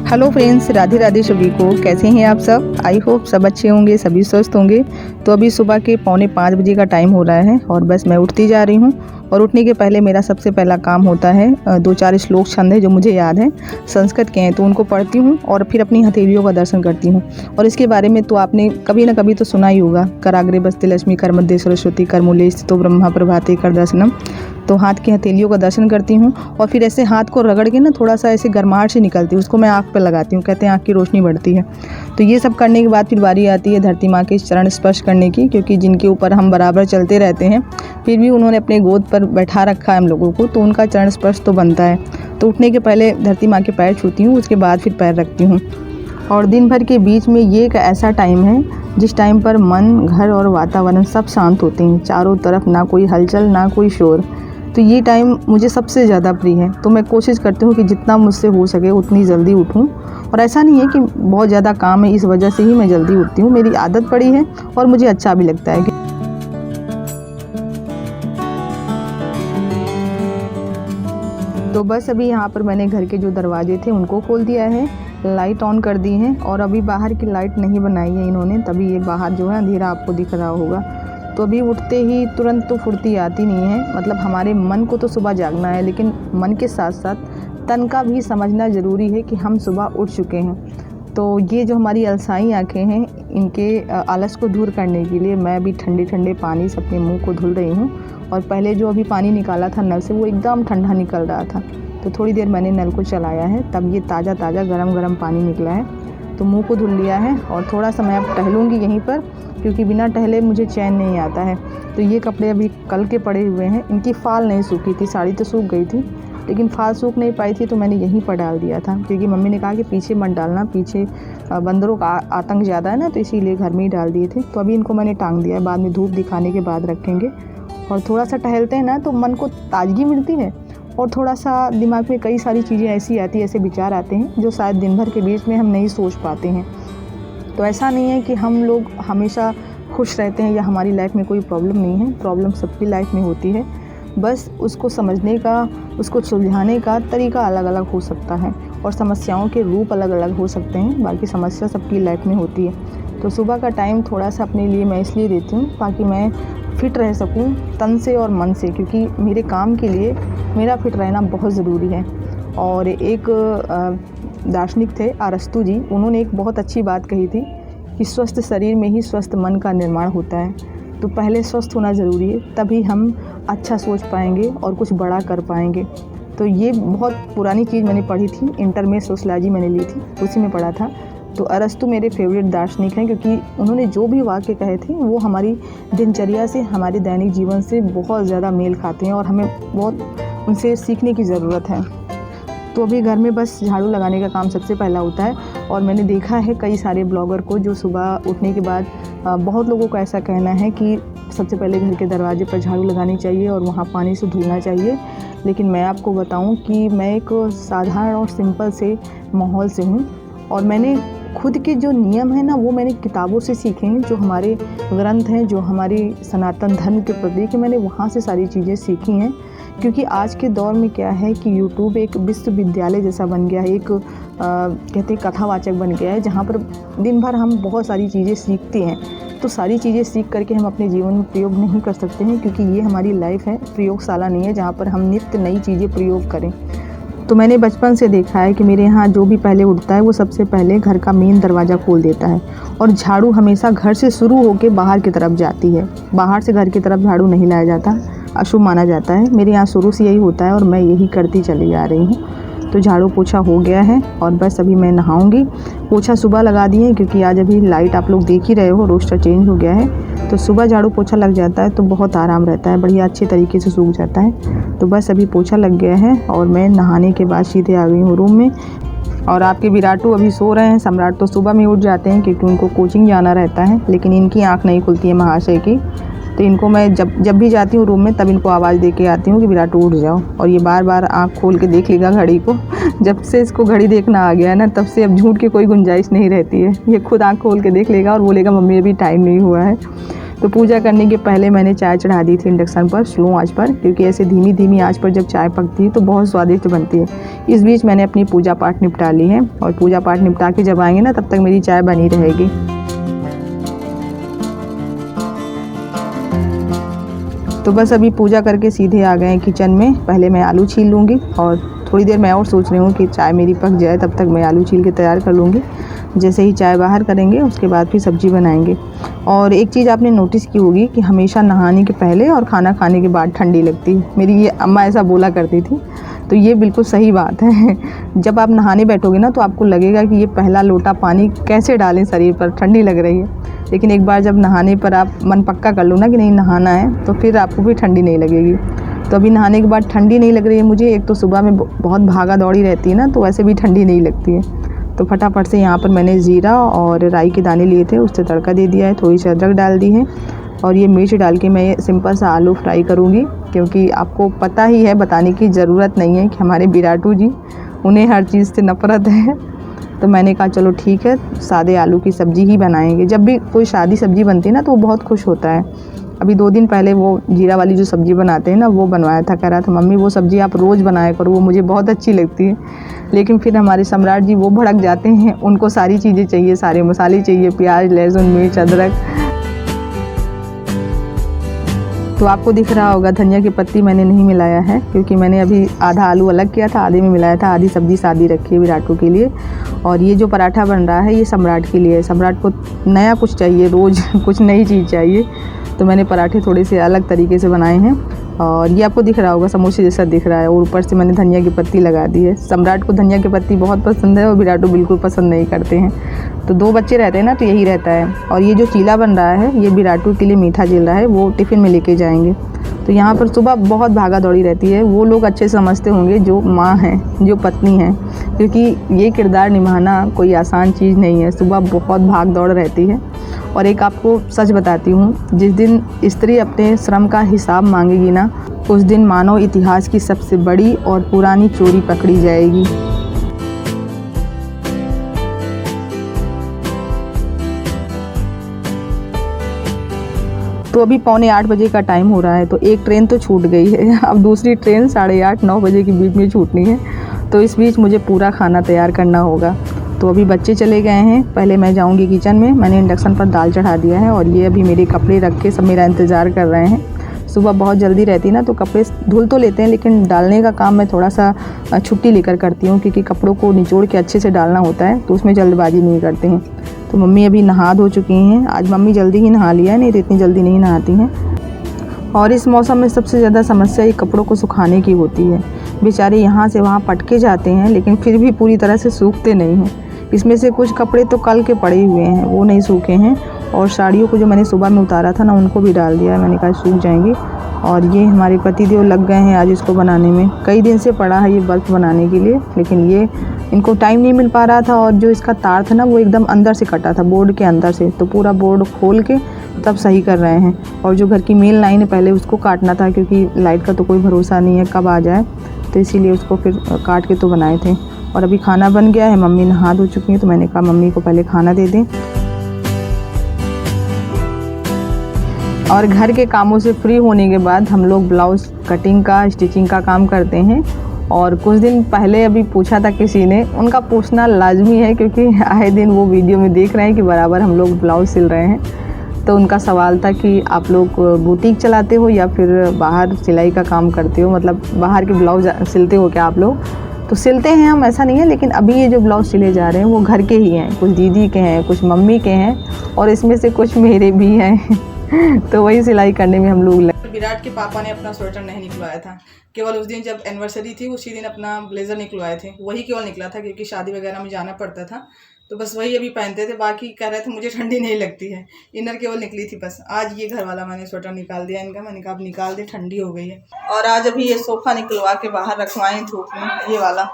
Hello friends, Radhe Radhe सभी को। कैसे हैं आप सब? आई होप सब अच्छे होंगे, सभी स्वस्थ होंगे। तो अभी सुबह के 4:45 बजे का टाइम हो रहा है और बस मैं उठती जा रही हूँ। और उठने के पहले मेरा सबसे पहला काम होता है 2-4 श्लोक छंद है जो मुझे याद है, संस्कृत के हैं, तो उनको पढ़ती हूँ और फिर अपनी हथेलियों का दर्शन करती हूँ। और इसके बारे में तो आपने कभी ना कभी तो सुना ही होगा, कराग्रे बस्ते लक्ष्मी, कर मध्य सरस्वती, कर मूले स्थितो ब्रह्मा प्रभाते कर दर्शनम। तो हाथ की हथेलियों का दर्शन करती हूँ और फिर ऐसे हाथ को रगड़ के ना थोड़ा सा ऐसे गर्माहट से निकलती है, उसको मैं आँख पर लगाती हूँ, कहते हैं आँख की रोशनी बढ़ती है। तो ये सब करने के बाद फिर बारी आती है धरती माँ के चरण स्पर्श करने की, क्योंकि जिनके ऊपर हम बराबर चलते रहते हैं फिर भी उन्होंने अपने गोद पर बैठा रखा है हम लोगों को, तो उनका चरण स्पर्श तो बनता है। तो उठने के पहले धरती माँ के पैर छूती हूँ, उसके बाद फिर पैर रखती हूँ। और दिन भर के बीच में ये एक ऐसा टाइम है जिस टाइम पर मन, घर और वातावरण सब शांत होते हैं, चारों तरफ ना कोई हलचल ना कोई शोर। तो ये टाइम मुझे सबसे ज़्यादा प्रिय है। तो मैं कोशिश करती हूँ कि जितना मुझसे हो सके उतनी जल्दी उठूँ। और ऐसा नहीं है कि बहुत ज़्यादा काम है इस वजह से ही मैं जल्दी उठती हूँ, मेरी आदत पड़ी है और मुझे अच्छा भी लगता है। तो बस अभी यहाँ पर मैंने घर के जो दरवाजे थे उनको खोल दिया है, लाइट ऑन कर दी है और अभी बाहर की लाइट नहीं बनाई है इन्होंने, तभी ये बाहर जो है अंधेरा आपको दिख रहा होगा। तो अभी उठते ही तुरंत तो फुर्ती आती नहीं है, मतलब हमारे मन को तो सुबह जागना है, लेकिन मन के साथ साथ तन का भी समझना ज़रूरी है कि हम सुबह उठ चुके हैं। तो ये जो हमारी अलसाई आँखें हैं, इनके आलस को दूर करने के लिए मैं भी ठंडे ठंडे पानी से अपने मुंह को धुल रही हूँ। और पहले जो अभी पानी निकाला था नल से वो एकदम ठंडा निकल रहा था, तो थोड़ी देर मैंने नल को चलाया है, तब ये ताज़ा ताज़ा गरम गरम पानी निकला है। तो मुंह को धुल लिया है और थोड़ा सा मैं अब टहलूँगी यहीं पर, क्योंकि बिना टहले मुझे चैन नहीं आता है। तो ये कपड़े अभी कल के पड़े हुए हैं, इनकी फाल नहीं सूखी थी, साड़ी तो सूख गई थी लेकिन फाल सूख नहीं पाई थी, तो मैंने यहीं पर डाल दिया था, क्योंकि मम्मी ने कहा कि पीछे मत डालना, पीछे बंदरों का आतंक ज़्यादा है ना, तो इसीलिए घर में ही डाल दिए थे। तो अभी इनको मैंने टांग दिया है, बाद में धूप दिखाने के बाद रखेंगे। और थोड़ा सा टहलते हैं ना तो मन को ताजगी मिलती है और थोड़ा सा दिमाग में कई सारी चीज़ें ऐसी आती, ऐसे विचार आते हैं जो शायद दिन भर के बीच में हम नहीं सोच पाते हैं। तो ऐसा नहीं है कि हम लोग हमेशा खुश रहते हैं या हमारी लाइफ में कोई प्रॉब्लम नहीं है, प्रॉब्लम सबकी लाइफ में होती है, बस उसको समझने का, उसको सुलझाने का तरीका अलग अलग हो सकता है और समस्याओं के रूप अलग अलग हो सकते हैं, बाकी समस्या सबकी लाइफ में होती है। तो सुबह का टाइम थोड़ा सा अपने लिए मैं इसलिए देती हूँ ताकि मैं फ़िट रह सकूँ तन से और मन से, क्योंकि मेरे काम के लिए मेरा फ़िट रहना बहुत ज़रूरी है। और एक दार्शनिक थे अरस्तु जी, उन्होंने एक बहुत अच्छी बात कही थी कि स्वस्थ शरीर में ही स्वस्थ मन का निर्माण होता है। तो पहले स्वस्थ होना ज़रूरी है, तभी हम अच्छा सोच पाएंगे और कुछ बड़ा कर पाएंगे। तो ये बहुत पुरानी चीज़ मैंने पढ़ी थी, इंटर में सोशलॉजी मैंने ली थी, उसी में पढ़ा था। तो अरस्तु मेरे फेवरेट दार्शनिक हैं, क्योंकि उन्होंने जो भी वाक्य कहे थे वो हमारी दिनचर्या से, हमारे दैनिक जीवन से बहुत ज़्यादा मेल खाते हैं और हमें बहुत उनसे सीखने की ज़रूरत है। तो अभी घर में बस झाड़ू लगाने का काम सबसे पहला होता है। और मैंने देखा है कई सारे ब्लॉगर को जो सुबह उठने के बाद, बहुत लोगों का ऐसा कहना है कि सबसे पहले घर के दरवाजे पर झाड़ू लगानी चाहिए और वहाँ पानी से धुलना चाहिए। लेकिन मैं आपको बताऊं कि मैं एक साधारण और सिंपल से माहौल से हूँ और मैंने खुद के जो नियम हैं ना वो मैंने किताबों से सीखे हैं, जो हमारे ग्रंथ हैं, जो हमारी सनातन धर्म के प्रतीक हैं, मैंने वहाँ से सारी चीज़ें सीखी हैं। क्योंकि आज के दौर में क्या है कि यूट्यूब एक विश्वविद्यालय जैसा बन गया है, एक कहते हैं कथावाचक बन गया है, जहाँ पर दिन भर हम बहुत सारी चीज़ें सीखते हैं। तो सारी चीज़ें सीख करके हम अपने जीवन में प्रयोग नहीं कर सकते हैं, क्योंकि ये हमारी लाइफ है, प्रयोगशाला नहीं है जहाँ पर हम नित्य नई चीज़ें प्रयोग करें। तो मैंने बचपन से देखा है कि मेरे यहाँ जो भी पहले उठता है वो सबसे पहले घर का मेन दरवाज़ा खोल देता है और झाड़ू हमेशा घर से शुरू होकर बाहर की तरफ जाती है, बाहर से घर की तरफ झाड़ू नहीं लाया जाता, अशुभ माना जाता है। मेरे यहाँ शुरू से यही होता है और मैं यही करती चली आ रही हूँ। तो झाड़ू पोछा हो गया है और बस अभी मैं नहाऊंगी। पोछा सुबह लगा दिए क्योंकि आज अभी लाइट आप लोग देख ही रहे हो, रोस्टर चेंज हो गया है, तो सुबह झाड़ू पोछा लग जाता है तो बहुत आराम रहता है, बढ़िया अच्छे तरीके से सूख जाता है। तो बस अभी पोछा लग गया है और मैं नहाने के बाद सीधे आ गई हूँ रूम में। और आपके विराटू अभी सो रहे हैं, सम्राट तो सुबह में उठ जाते हैं क्योंकि उनको कोचिंग जाना रहता है, लेकिन इनकी आँख नहीं खुलती है महाशय की। तो इनको मैं जब भी जाती हूँ रूम में तब इनको आवाज़ दे के आती हूँ कि विराटू उठ जाओ, और ये बार बार आँख खोल के देख लेगा घड़ी को। जब से इसको घड़ी देखना आ गया है ना, तब से अब झूठ की कोई गुंजाइश नहीं रहती है, ये खुद आँख खोल के देख लेगा और बोलेगा मम्मी अभी टाइम नहीं हुआ है। तो पूजा करने के पहले मैंने चाय चढ़ा दी थी इंडक्शन पर स्लो आंच पर, क्योंकि ऐसे धीमी धीमी आंच पर जब चाय पकती है तो बहुत स्वादिष्ट बनती है। इस बीच मैंने अपनी पूजा पाठ निपटा ली है, और पूजा पाठ निपटा के जब आएंगे ना तब तक मेरी चाय बनी रहेगी। तो बस अभी पूजा करके सीधे आ गए हैं किचन में। पहले मैं आलू छील लूँगी, और थोड़ी देर मैं और सोच रही हूँ कि चाय मेरी पक जाए, तब तक मैं आलू छील के तैयार कर लूँगी। जैसे ही चाय बाहर करेंगे उसके बाद फिर सब्ज़ी बनाएंगे। और एक चीज़ आपने नोटिस की होगी कि हमेशा नहाने के पहले और खाना खाने के बाद ठंडी लगती है। मेरी ये अम्मा ऐसा बोला करती थी, तो ये बिल्कुल सही बात है। जब आप नहाने बैठोगे ना तो आपको लगेगा कि ये पहला लोटा पानी कैसे डालें शरीर पर, ठंडी लग रही है। लेकिन एक बार जब नहाने पर आप मन पक्का कर लो ना कि नहीं नहाना है, तो फिर आपको भी ठंडी नहीं लगेगी। तो अभी नहाने के बाद ठंडी नहीं लग रही है मुझे। एक तो सुबह में बहुत भागा दौड़ी रहती है ना, तो वैसे भी ठंडी नहीं लगती है। तो फटाफट से यहाँ पर मैंने ज़ीरा और राई के दाने लिए थे, उससे तड़का दे दिया है। थोड़ी सी अदरक डाल दी है, और ये मिर्च डाल के मैं सिंपल सा आलू फ्राई करूँगी। क्योंकि आपको पता ही है, बताने की ज़रूरत नहीं है कि हमारे विराटू जी, उन्हें हर चीज़ से नफ़रत है। तो मैंने कहा चलो ठीक है, सादे आलू की सब्ज़ी ही बनाएंगे। जब भी कोई सादी सब्ज़ी बनती है ना तो वो बहुत खुश होता है। अभी 2 दिन पहले वो जीरा वाली जो सब्ज़ी बनाते हैं ना, वो बनवाया था। कह रहा था मम्मी वो सब्ज़ी आप रोज़ बनाया करो, वो मुझे बहुत अच्छी लगती है। लेकिन फिर हमारे सम्राट जी वो भड़क जाते हैं, उनको सारी चीज़ें चाहिए, सारे मसाले चाहिए, प्याज, लहसुन, मिर्च, अदरक। तो आपको दिख रहा होगा धनिया की पत्ती मैंने नहीं मिलाया है, क्योंकि मैंने अभी आधा आलू अलग किया था, आधे में मिलाया था। आधी सब्ज़ी सादी रखी है विराटू के लिए। और ये जो पराठा बन रहा है ये सम्राट के लिए है। सम्राट को नया कुछ चाहिए, रोज़ कुछ नई चीज़ चाहिए। तो मैंने पराठे थोड़े से अलग तरीके से बनाए हैं, और ये आपको दिख रहा होगा समोसे जैसा दिख रहा है। और ऊपर से मैंने धनिया की पत्ती लगा दी है। सम्राट को धनिया की पत्ती बहुत पसंद है, और विराटू बिल्कुल पसंद नहीं करते हैं। तो 2 बच्चे रहते हैं ना, तो यही रहता है। और ये जो चीला बन रहा है ये विराटू के लिए मीठा चील रहा है, वो टिफ़िन में लेके जाएंगे। तो यहाँ पर सुबह बहुत भागा दौड़ी रहती है। वो लोग अच्छे से समझते होंगे जो माँ हैं, जो पत्नी हैं, क्योंकि ये किरदार निभाना कोई आसान चीज़ नहीं है। सुबह बहुत भाग दौड़ रहती है। और एक आपको सच बताती हूँ, जिस दिन स्त्री अपने श्रम का हिसाब मांगेगी ना, उस दिन मानव इतिहास की सबसे बड़ी और पुरानी चोरी पकड़ी जाएगी। तो अभी 7:45 बजे का टाइम हो रहा है। तो एक ट्रेन तो छूट गई है, अब दूसरी ट्रेन 8:30-9 बजे के बीच में छूटनी है। तो इस बीच मुझे पूरा खाना तैयार करना होगा। तो अभी बच्चे चले गए हैं, पहले मैं जाऊंगी किचन में। मैंने इंडक्शन पर दाल चढ़ा दिया है, और ये अभी मेरे कपड़े रख के सब मेरा इंतज़ार कर रहे हैं। सुबह बहुत जल्दी रहती ना, तो कपड़े धुल तो लेते हैं, लेकिन डालने का काम मैं थोड़ा सा छुट्टी लेकर करती हूँ, क्योंकि कपड़ों को निचोड़ के अच्छे से डालना होता है, तो उसमें जल्दबाजी नहीं करते हैं। तो मम्मी अभी नहा धो चुकी हैं। आज मम्मी जल्दी ही नहा लिया है, नहीं तो इतनी जल्दी नहीं नहाती हैं। और इस मौसम में सबसे ज़्यादा समस्या ये कपड़ों को सुखाने की होती है। बेचारे यहाँ से वहाँ पटके जाते हैं, लेकिन फिर भी पूरी तरह से सूखते नहीं हैं। इसमें से कुछ कपड़े तो कल के पड़े हुए हैं, वो नहीं सूखे हैं। और साड़ियों को जो मैंने सुबह में उतारा था ना, उनको भी डाल दिया है, मैंने कहा सूख जाएंगी। और ये हमारे पतिदेव लग गए हैं आज इसको बनाने में। कई दिन से पड़ा है ये बल्ब बनाने के लिए, लेकिन ये इनको टाइम नहीं मिल पा रहा था। और जो इसका तार था ना, वो एकदम अंदर से कटा था, बोर्ड के अंदर से। तो पूरा बोर्ड खोल के तब सही कर रहे हैं। और जो घर की मेन लाइन है पहले उसको काटना था, क्योंकि लाइट का तो कोई भरोसा नहीं है कब आ जाए, तो इसीलिए उसको फिर काट के तो बनाए थे। और अभी खाना बन गया है, मम्मी नहा धो चुकी हैं, तो मैंने कहा मम्मी को पहले खाना दे दें। और घर के कामों से फ्री होने के बाद हम लोग ब्लाउज़ कटिंग का, स्टिचिंग का काम करते हैं। और कुछ दिन पहले अभी पूछा था किसी ने, उनका पूछना लाजमी है, क्योंकि आए दिन वो वीडियो में देख रहे हैं कि बराबर हम लोग ब्लाउज़ सिल रहे हैं। तो उनका सवाल था कि आप लोग बुटीक चलाते हो या फिर बाहर सिलाई का काम करते हो, मतलब बाहर के ब्लाउज़ सिलते हो क्या आप लोग? तो सिलते हैं हम, ऐसा नहीं है। लेकिन अभी ये जो ब्लाउज़ सिले जा रहे हैं वो घर के ही हैं, कुछ दीदी के हैं, कुछ मम्मी के हैं, और इसमें से कुछ मेरे भी हैं। तो वही सिलाई करने में हम लोग लगे। विराट के पापा ने अपना स्वेटर नहीं निकलवाया था, केवल उस दिन जब एनिवर्सरी थी उसी दिन अपना ब्लेज़र निकलवाए थे, वही केवल निकला था, क्योंकि शादी वगैरह में जाना पड़ता था। तो बस वही अभी पहनते थे। बाकी कह रहे थे मुझे ठंडी नहीं लगती है, इनर केवल निकली थी बस। आज ये घर वाला मैंने स्वेटर निकाल दिया इनका, मैंने कहा आप निकाल दे, ठंडी हो गई है। और आज अभी ये सोफ़ा निकलवा के बाहर रखवाएं धूप में, ये वाला,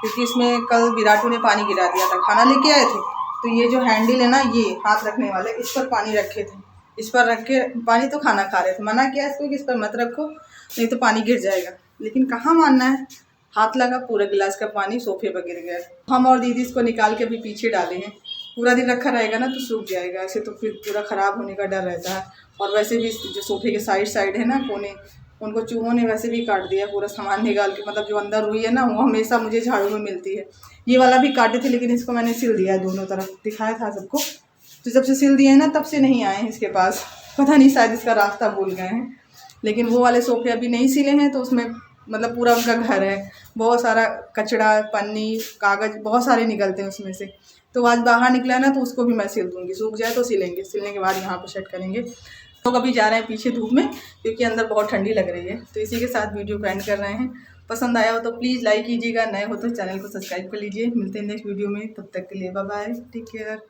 क्योंकि इसमें कल विराटू ने पानी गिरा दिया था, खाना लेके आए थे। तो ये जो हैंडल है ना, ये हाथ रखने वाले, इस पर पानी रखे थे, इस पर रख के पानी तो खाना खा रहे थे। मना किया इसको कि इस पर मत रखो, नहीं तो पानी गिर जाएगा, लेकिन कहाँ मानना है। हाथ लगा, पूरा गिलास का पानी सोफे पर गिर गया। हम और दीदी इसको निकाल के अभी पीछे डाले हैं। पूरा दिन रखा रहेगा ना तो सूख जाएगा, ऐसे तो फिर पूरा ख़राब होने का डर रहता है। और वैसे भी जो सोफे के साइड है ना कोने, उनको चूहों ने वैसे भी काट दिया पूरा सामान निकाल के, मतलब जो अंदर रुई है ना वो हमेशा मुझे झाड़ू में मिलती है। ये वाला भी काटे थे लेकिन इसको मैंने सिल दिया है दोनों तरफ, दिखाया था सबको। तो जब से सिल दिए हैं ना तब से नहीं आए हैं इसके पास, पता नहीं शायद इसका रास्ता भूल गए हैं। लेकिन वो वाले सोफे अभी नहीं सिले हैं तो उसमें मतलब पूरा उनका घर है, बहुत सारा कचड़ा, पन्नी, कागज़ बहुत सारे निकलते हैं उसमें से। तो आज बाहर निकला है ना तो उसको भी मैं सिल दूँगी, सूख जाए तो सिलेंगे, सिलने के बाद यहाँ पर सेट करेंगे। लोग अभी जा रहे हैं पीछे धूप में क्योंकि अंदर बहुत ठंडी लग रही है। तो इसी के साथ वीडियो को एंड कर रहे हैं। पसंद आया हो तो प्लीज़ लाइक कीजिएगा, नए हो तो चैनल को सब्सक्राइब कर लीजिए। मिलते हैं नेक्स्ट वीडियो में, तब तक के लिए बाय बाय, टेक केयर।